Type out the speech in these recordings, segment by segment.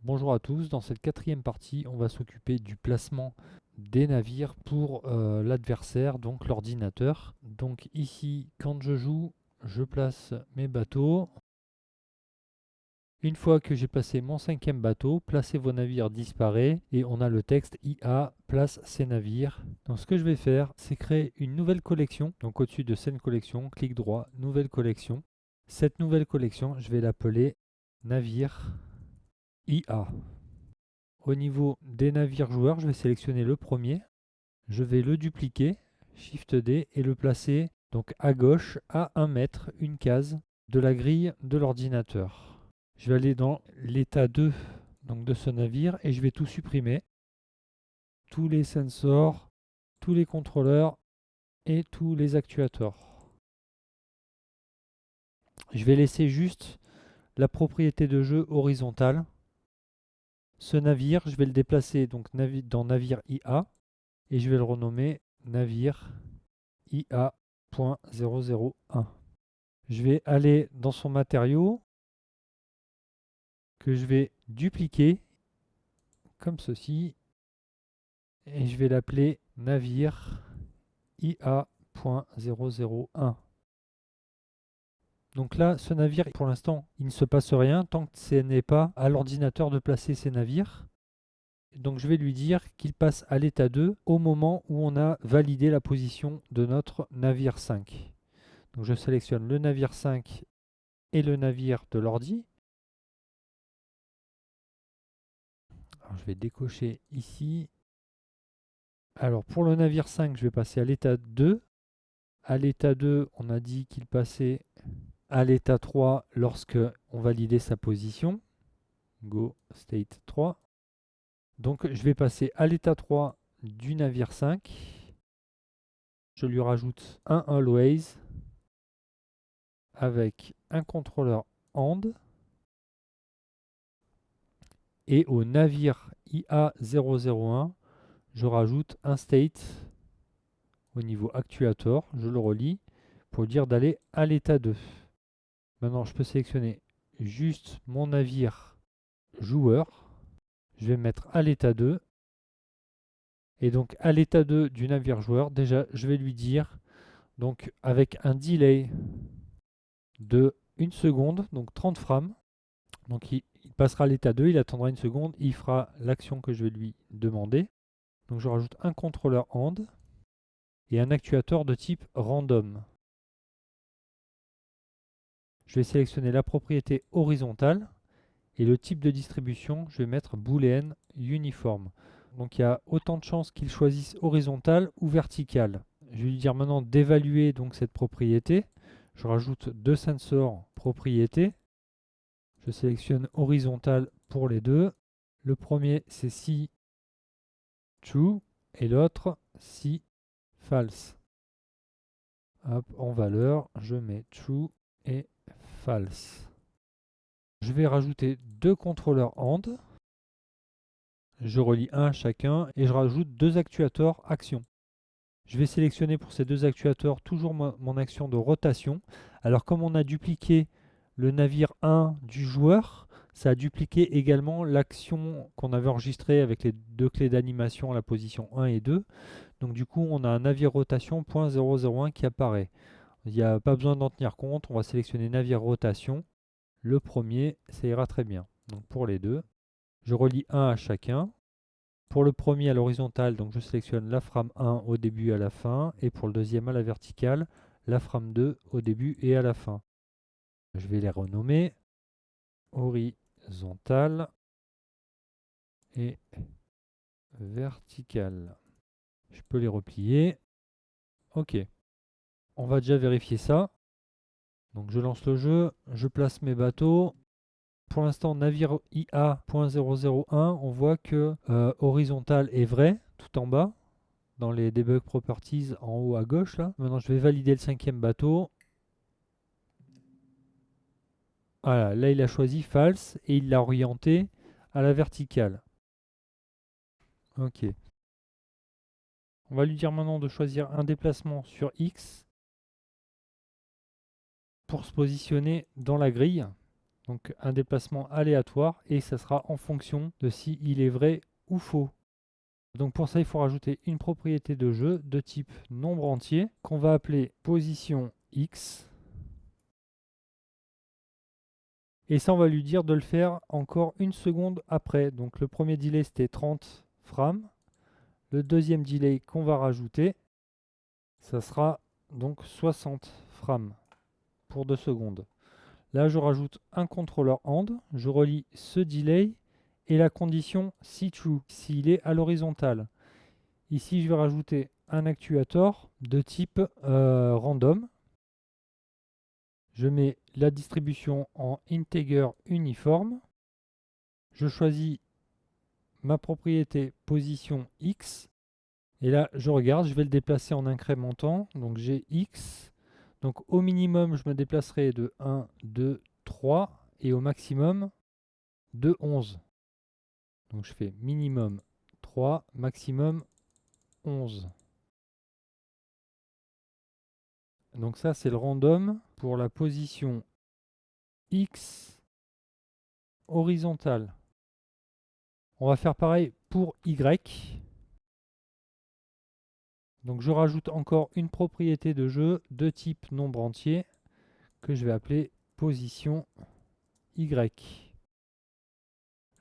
Bonjour à tous, dans cette quatrième partie, on va s'occuper du placement des navires pour l'adversaire, donc l'ordinateur. Donc ici, quand je joue, je place mes bateaux. Une fois que j'ai placé mon cinquième bateau, placez vos navires disparaît et on a le texte IA place ses navires. Donc ce que je vais faire, c'est créer une nouvelle collection. Donc au-dessus de cette collection, clic droit, nouvelle collection. Cette nouvelle collection, je vais l'appeler navire IA. Au niveau des navires joueurs, je vais sélectionner le premier. Je vais le dupliquer, Shift D, et le placer donc à gauche à 1 mètre, une case de la grille de l'ordinateur. Je vais aller dans l'état 2 donc de ce navire et je vais tout supprimer. Tous les sensors, tous les contrôleurs et tous les actuateurs. Je vais laisser juste la propriété de jeu horizontale. Ce navire, je vais le déplacer donc dans navire IA et je vais le renommer navire IA.001. Je vais aller dans son matériau que je vais dupliquer comme ceci et je vais l'appeler navire IA.001. Donc là, ce navire, pour l'instant, il ne se passe rien tant que ce n'est pas à l'ordinateur de placer ses navires. Donc je vais lui dire qu'il passe à l'état 2 au moment où on a validé la position de notre navire 5. Donc je sélectionne le navire 5 et le navire de l'ordi. Alors je vais décocher ici. Alors pour le navire 5, je vais passer à l'état 2. À l'état 2, on a dit qu'il passait à l'état 3 lorsque on validait sa position. Go state 3. Donc je vais passer à l'état 3 du navire 5. Je lui rajoute un always avec un contrôleur and. Et au navire IA001, je rajoute un state au niveau actuator. Je le relie pour dire d'aller à l'état 2. Maintenant, je peux sélectionner juste mon navire joueur. Je vais mettre à l'état 2. Et donc, à l'état 2 du navire joueur, déjà, je vais lui dire, donc avec un delay de 1 seconde, donc 30 frames. Donc, il passera à l'état 2, il attendra 1 seconde, il fera l'action que je vais lui demander. Donc, je rajoute un contrôleur AND et un actuateur de type random. Je vais sélectionner la propriété horizontale et le type de distribution, je vais mettre boolean uniforme. Donc il y a autant de chances qu'il choisisse horizontal ou vertical. Je vais lui dire maintenant d'évaluer donc cette propriété. Je rajoute deux sensors propriétés. Je sélectionne horizontal pour les deux. Le premier c'est si true et l'autre si false. Hop, en valeur, je mets true et false. Je vais rajouter deux contrôleurs AND. Je relie un à chacun et je rajoute deux actuateurs action. Je vais sélectionner pour ces deux actuateurs toujours mon action de rotation. Alors comme on a dupliqué le navire 1 du joueur, ça a dupliqué également l'action qu'on avait enregistrée avec les deux clés d'animation à la position 1 et 2. Donc du coup on a un navire rotation .001 qui apparaît. Il n'y a pas besoin d'en tenir compte, on va sélectionner navire rotation. Le premier, ça ira très bien. Donc pour les deux, je relie un à chacun. Pour le premier à l'horizontale, donc je sélectionne la frame 1 au début et à la fin. Et pour le deuxième à la verticale, la frame 2 au début et à la fin. Je vais les renommer horizontal et vertical. Je peux les replier. Ok. On va déjà vérifier ça. Donc je lance le jeu, je place mes bateaux. Pour l'instant, navire IA.001, on voit que horizontal est vrai, tout en bas, dans les debug properties en haut à gauche. Là. Maintenant, je vais valider le cinquième bateau. Voilà, là, il a choisi false et il l'a orienté à la verticale. Ok. On va lui dire maintenant de choisir un déplacement sur X pour se positionner dans la grille. Donc un déplacement aléatoire et ça sera en fonction de si il est vrai ou faux. Donc pour ça, il faut rajouter une propriété de jeu de type nombre entier qu'on va appeler position x. Et ça, on va lui dire de le faire encore une seconde après. Donc le premier delay, c'était 30 frames. Le deuxième delay qu'on va rajouter, ça sera donc 60 frames pour 2 secondes. Là, je rajoute un contrôleur AND. Je relie ce delay et la condition si true, s'il est à l'horizontale. Ici, je vais rajouter un actuator de type random. Je mets la distribution en integer uniforme. Je choisis ma propriété position x. Et là, je regarde, je vais le déplacer en incrémentant. Donc j'ai x. Donc au minimum, je me déplacerai de 1, 2, 3. Et au maximum, de 11. Donc je fais minimum 3, maximum 11. Donc ça, c'est le random pour la position X horizontale. On va faire pareil pour Y. Donc je rajoute encore une propriété de jeu de type nombre entier que je vais appeler position Y.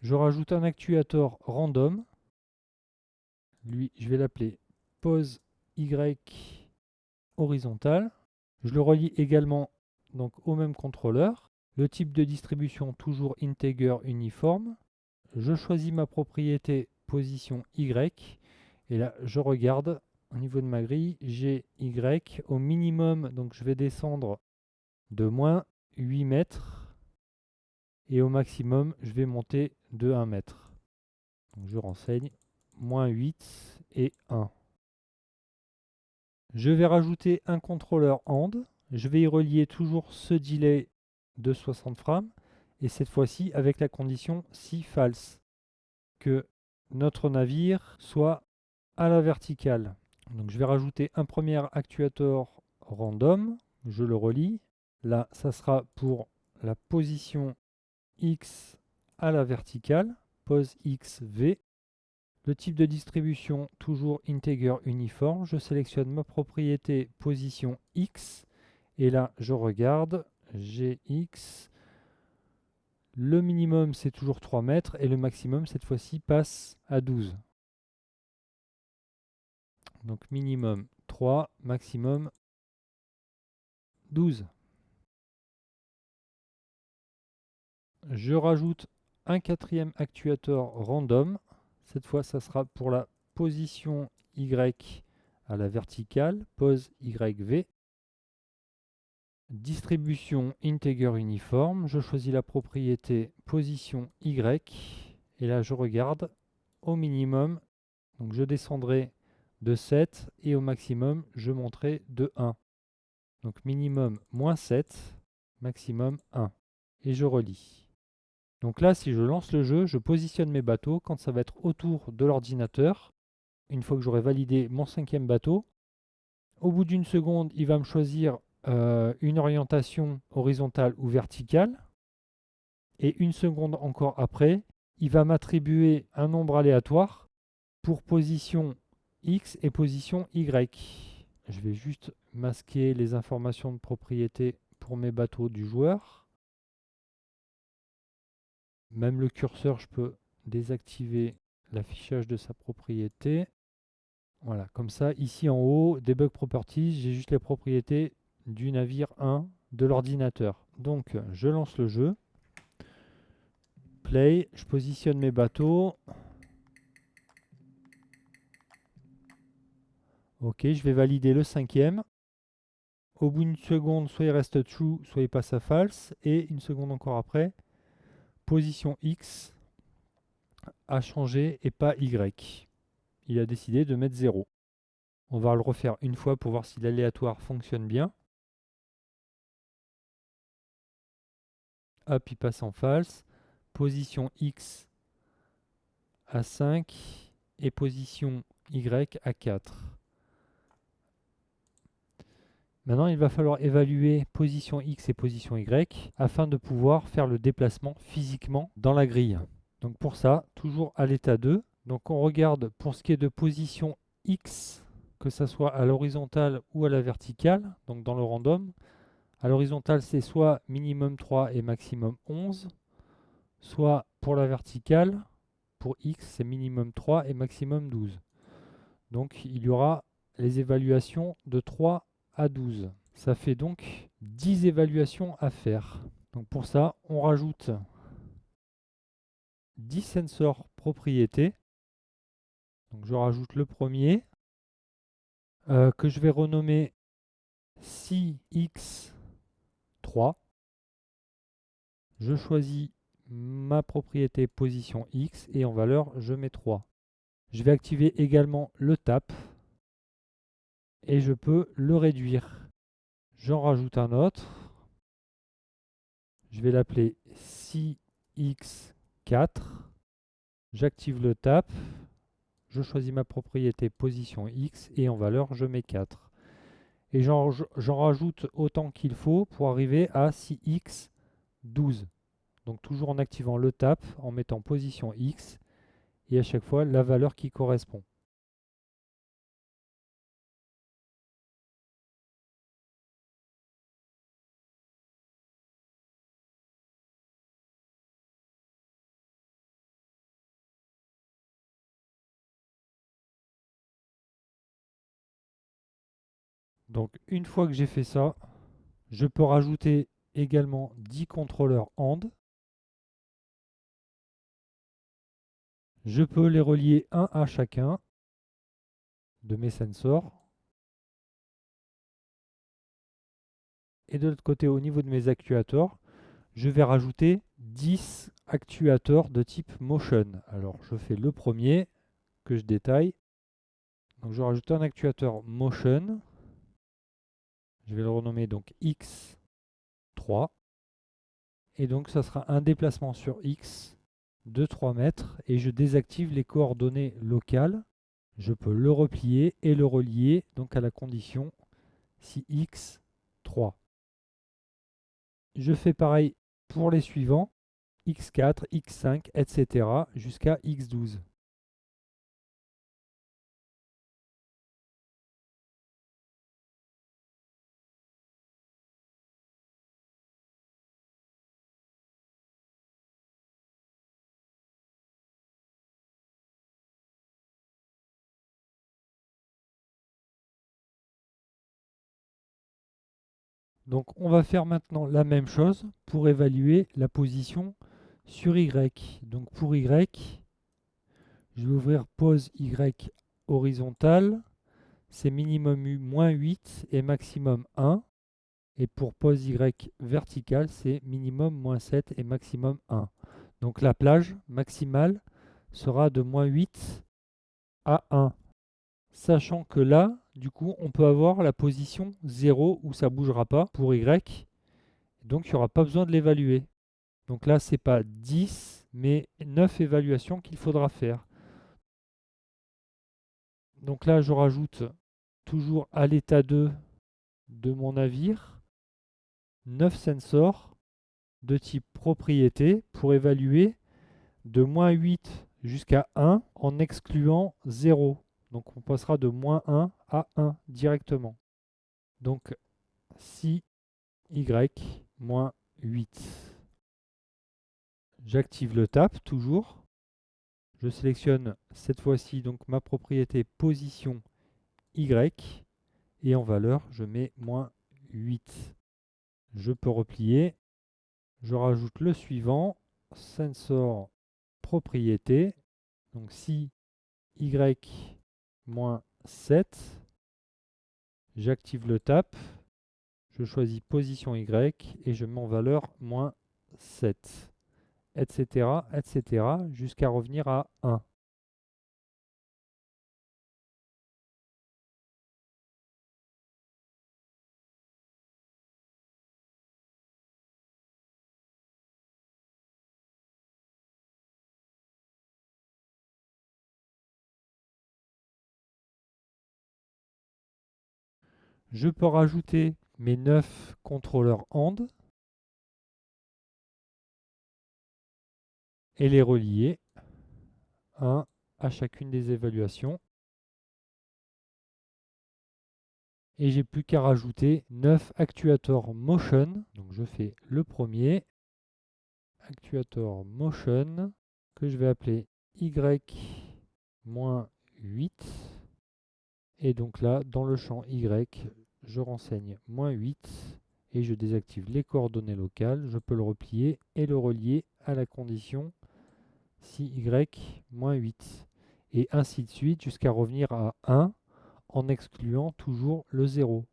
Je rajoute un actuator random. Lui, je vais l'appeler pose Y horizontale. Je le relie également donc au même contrôleur. Le type de distribution toujours integer uniforme. Je choisis ma propriété position Y. Et là, je regarde au niveau de ma grille, j'ai Y au minimum. Donc je vais descendre de moins 8 mètres. Et au maximum, je vais monter de 1 mètre. Donc je renseigne moins 8 et 1. Je vais rajouter un contrôleur AND. Je vais y relier toujours ce delay de 60 frames. Et cette fois-ci avec la condition si false. Que notre navire soit à la verticale. Donc je vais rajouter un premier actuator random. Je le relie. Là, ça sera pour la position X à la verticale. Pose XV. Le type de distribution, toujours integer uniforme. Je sélectionne ma propriété position X. Et là, je regarde. GX. Le minimum, c'est toujours 3 mètres. Et le maximum, cette fois-ci, passe à 12. Donc minimum 3, maximum 12. Je rajoute un quatrième actuator random. Cette fois, ça sera pour la position Y à la verticale, pose YV. Distribution integer uniforme. Je choisis la propriété position Y. Et là, je regarde au minimum. Donc je descendrai de 7 et au maximum, je monterai de 1. Donc minimum moins 7, maximum 1. Et je relis. Donc là, si je lance le jeu, je positionne mes bateaux quand ça va être autour de l'ordinateur. Une fois que j'aurai validé mon 5e bateau, au bout d'une seconde, il va me choisir une orientation horizontale ou verticale. Et une seconde encore après, il va m'attribuer un nombre aléatoire pour position X et position Y. Je vais juste masquer les informations de propriété pour mes bateaux du joueur. Même le curseur, je peux désactiver l'affichage de sa propriété. Voilà, comme ça, ici en haut, Debug Properties, j'ai juste les propriétés du navire 1 de l'ordinateur. Donc, je lance le jeu. Play, je positionne mes bateaux. Ok, je vais valider le 5e. Au bout d'une seconde, soit il reste true, soit il passe à false. Et une seconde encore après, position X a changé et pas Y. Il a décidé de mettre 0. On va le refaire une fois pour voir si l'aléatoire fonctionne bien. Hop, il passe en false. Position X à 5 et position Y à 4. Maintenant, il va falloir évaluer position X et position Y afin de pouvoir faire le déplacement physiquement dans la grille. Donc pour ça, toujours à l'état 2. Donc on regarde pour ce qui est de position X, que ce soit à l'horizontale ou à la verticale, donc dans le random. À l'horizontale, c'est soit minimum 3 et maximum 11, soit pour la verticale, pour X, c'est minimum 3 et maximum 12. Donc il y aura les évaluations de 3 à 12. Ça fait donc 10 évaluations à faire. Donc pour ça, on rajoute 10 sensors propriétés. Donc je rajoute le premier que je vais renommer CX3. Je choisis ma propriété position X et en valeur, je mets 3. Je vais activer également le tap et je peux le réduire. J'en rajoute un autre. Je vais l'appeler CX4. J'active le tap. Je choisis ma propriété position X et en valeur, je mets 4. Et j'en rajoute autant qu'il faut pour arriver à CX12. Donc toujours en activant le tap, en mettant position X et à chaque fois la valeur qui correspond. Donc une fois que j'ai fait ça, je peux rajouter également 10 contrôleurs AND. Je peux les relier un à chacun de mes sensors. Et de l'autre côté, au niveau de mes actuateurs, je vais rajouter 10 actuateurs de type motion. Alors je fais le premier que je détaille. Donc je rajoute un actuateur motion. Je vais le renommer donc X3. Et donc ça sera un déplacement sur X de 3 mètres. Et je désactive les coordonnées locales. Je peux le replier et le relier donc à la condition si X3. Je fais pareil pour les suivants, X4, X5, etc. jusqu'à X12. Donc on va faire maintenant la même chose pour évaluer la position sur Y. Donc pour Y, je vais ouvrir pose Y horizontale, c'est minimum U moins 8 et maximum 1. Et pour pose Y verticale, c'est minimum moins 7 et maximum 1. Donc la plage maximale sera de moins 8 à 1. Sachant que là, du coup, on peut avoir la position 0 où ça ne bougera pas pour Y. Donc il n'y aura pas besoin de l'évaluer. Donc là, c'est pas 10, mais 9 évaluations qu'il faudra faire. Donc là, je rajoute toujours à l'état 2 de mon navire 9 sensors de type propriété pour évaluer de moins 8 jusqu'à 1 en excluant 0. Donc on passera de moins 1 à 1 directement. Donc si Y moins 8. J'active le tap toujours. Je sélectionne cette fois-ci donc ma propriété position Y et en valeur je mets moins 8. Je peux replier. Je rajoute le suivant, sensor propriété. Donc si Y moins 7, j'active le tap. Je choisis position Y et je mets en valeur moins 7, etc., etc., jusqu'à revenir à 1. Je peux rajouter mes 9 contrôleurs AND et les relier un à chacune des évaluations. Et j'ai plus qu'à rajouter 9 actuators motion. Donc je fais le premier, actuator motion, que je vais appeler Y-8. Et donc là, dans le champ Y, je renseigne -8 et je désactive les coordonnées locales. Je peux le replier et le relier à la condition si Y -8. Et ainsi de suite jusqu'à revenir à 1 en excluant toujours le 0.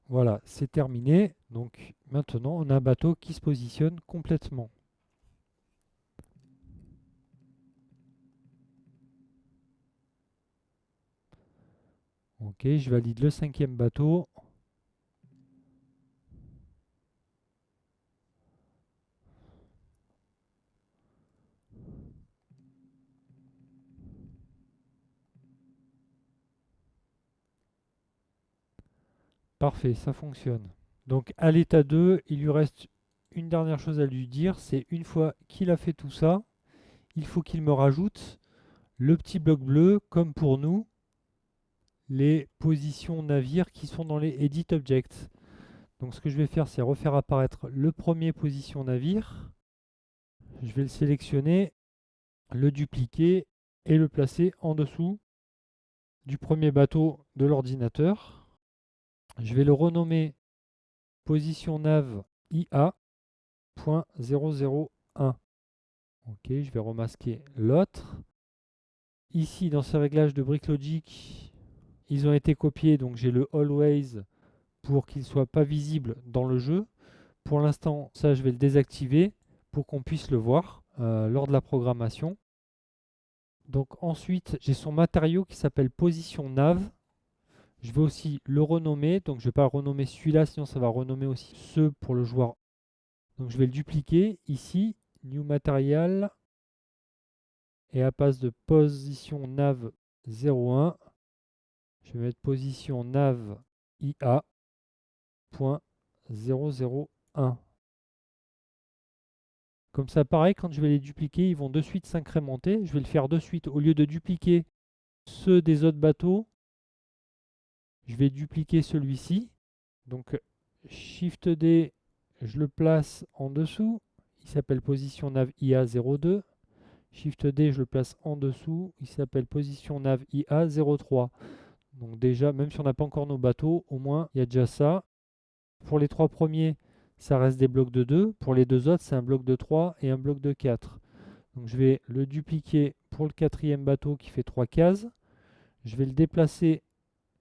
Voilà, c'est terminé. Donc maintenant, on a un bateau qui se positionne complètement. Ok, je valide le 5e bateau. Parfait, ça fonctionne. Donc à l'état 2, il lui reste une dernière chose à lui dire, c'est une fois qu'il a fait tout ça, il faut qu'il me rajoute le petit bloc bleu, comme pour nous, les positions navires qui sont dans les Edit Objects. Donc ce que je vais faire, c'est refaire apparaître le premier position navire. Je vais le sélectionner, le dupliquer et le placer en dessous du premier bateau de l'ordinateur. Je vais le renommer position nav IA.001. Ok, je vais remasquer l'autre. Ici, dans ces réglages de BrickLogic, ils ont été copiés, donc j'ai le Always pour qu'il ne soit pas visible dans le jeu. Pour l'instant, ça, je vais le désactiver pour qu'on puisse le voir lors de la programmation. Donc ensuite, j'ai son matériau qui s'appelle position nav. Je vais aussi le renommer, donc je ne vais pas renommer celui-là, sinon ça va renommer aussi ceux pour le joueur. Donc je vais le dupliquer ici, New Material, et à place de position nav 01, je vais mettre position nav IA.001. Comme ça, pareil, quand je vais les dupliquer, ils vont de suite s'incrémenter. Je vais le faire de suite. Au lieu de dupliquer ceux des autres bateaux, je vais dupliquer celui-ci. Donc, Shift D, je le place en dessous. Il s'appelle position nav IA02. Shift D, je le place en dessous. Il s'appelle position nav IA03. Donc déjà, même si on n'a pas encore nos bateaux, au moins, il y a déjà ça. Pour les 3 premiers, ça reste des blocs de 2. Pour les 2 autres, c'est un bloc de 3 et un bloc de 4. Donc je vais le dupliquer pour le 4e bateau qui fait 3 cases. Je vais le déplacer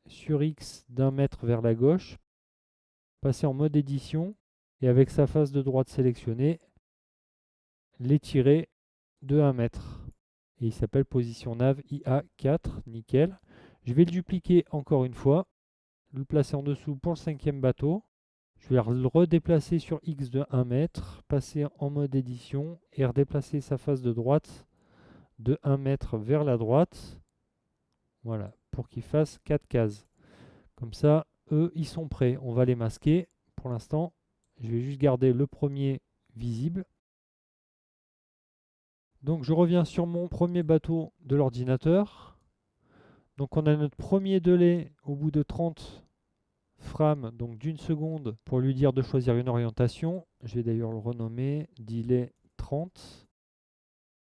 sur X d'1 mètre vers la gauche, passer en mode édition et avec sa face de droite sélectionnée, l'étirer de 1 mètre. Et il s'appelle position nav IA4, nickel. Je vais le dupliquer encore une fois, le placer en dessous pour le 5e bateau. Je vais le redéplacer sur X de 1 mètre, passer en mode édition et redéplacer sa face de droite de 1 mètre vers la droite. Voilà, pour qu'il fasse 4 cases. Comme ça, eux, ils sont prêts. On va les masquer. Pour l'instant, je vais juste garder le premier visible. Donc je reviens sur mon premier bateau de l'ordinateur. Donc on a notre premier délai au bout de 30 frames, donc d'une seconde, pour lui dire de choisir une orientation. Je vais d'ailleurs le renommer delay 30.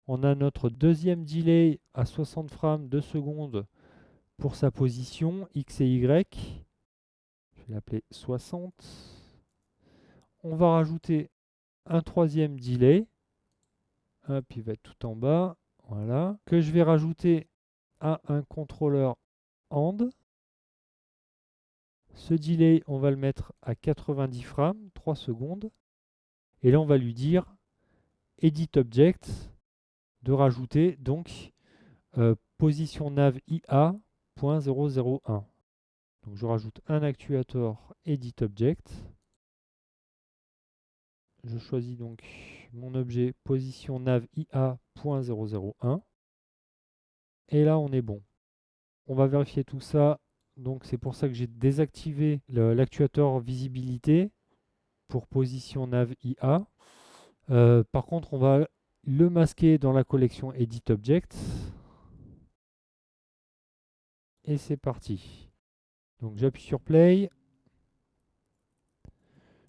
On a notre deuxième delay à 60 frames de seconde pour sa position X et Y. Je vais l'appeler 60. On va rajouter un troisième delay. Hop, il va être tout en bas. Voilà. Que je vais rajouter à un contrôleur AND. Ce delay, on va le mettre à 90 frames, 3 secondes. Et là, on va lui dire Edit Object, de rajouter donc position nav IA.001. Donc je rajoute un actuator Edit Object. Je choisis donc mon objet position nav IA.001. Et là, on est bon. On va vérifier tout ça. Donc c'est pour ça que j'ai désactivé l'actuateur visibilité pour position nav IA. Par contre, on va le masquer dans la collection Edit Object. Et c'est parti. Donc j'appuie sur Play.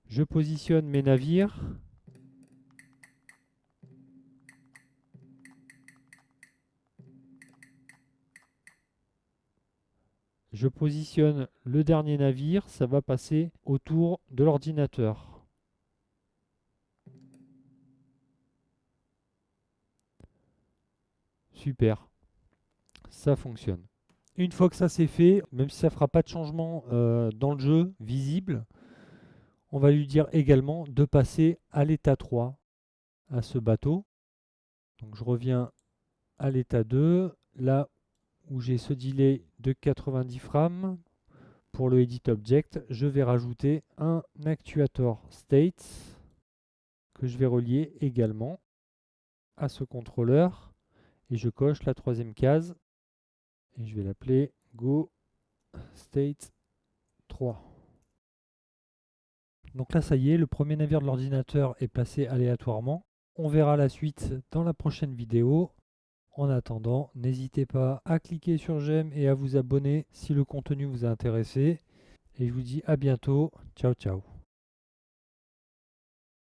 Je positionne mes navires. Je positionne le dernier navire, ça va passer autour de l'ordinateur. Super, ça fonctionne. Une fois que ça c'est fait, même si ça ne fera pas de changement dans le jeu visible, on va lui dire également de passer à l'état 3 à ce bateau. Donc je reviens à l'état 2, là où j'ai ce delay de 90 frames. Pour le Edit Object, je vais rajouter un actuator State que je vais relier également à ce contrôleur. Et je coche la troisième case. Et je vais l'appeler Go State 3. Donc là, ça y est, le premier navire de l'ordinateur est placé aléatoirement. On verra la suite dans la prochaine vidéo. En attendant, n'hésitez pas à cliquer sur j'aime et à vous abonner si le contenu vous a intéressé. Et je vous dis à bientôt. Ciao, ciao.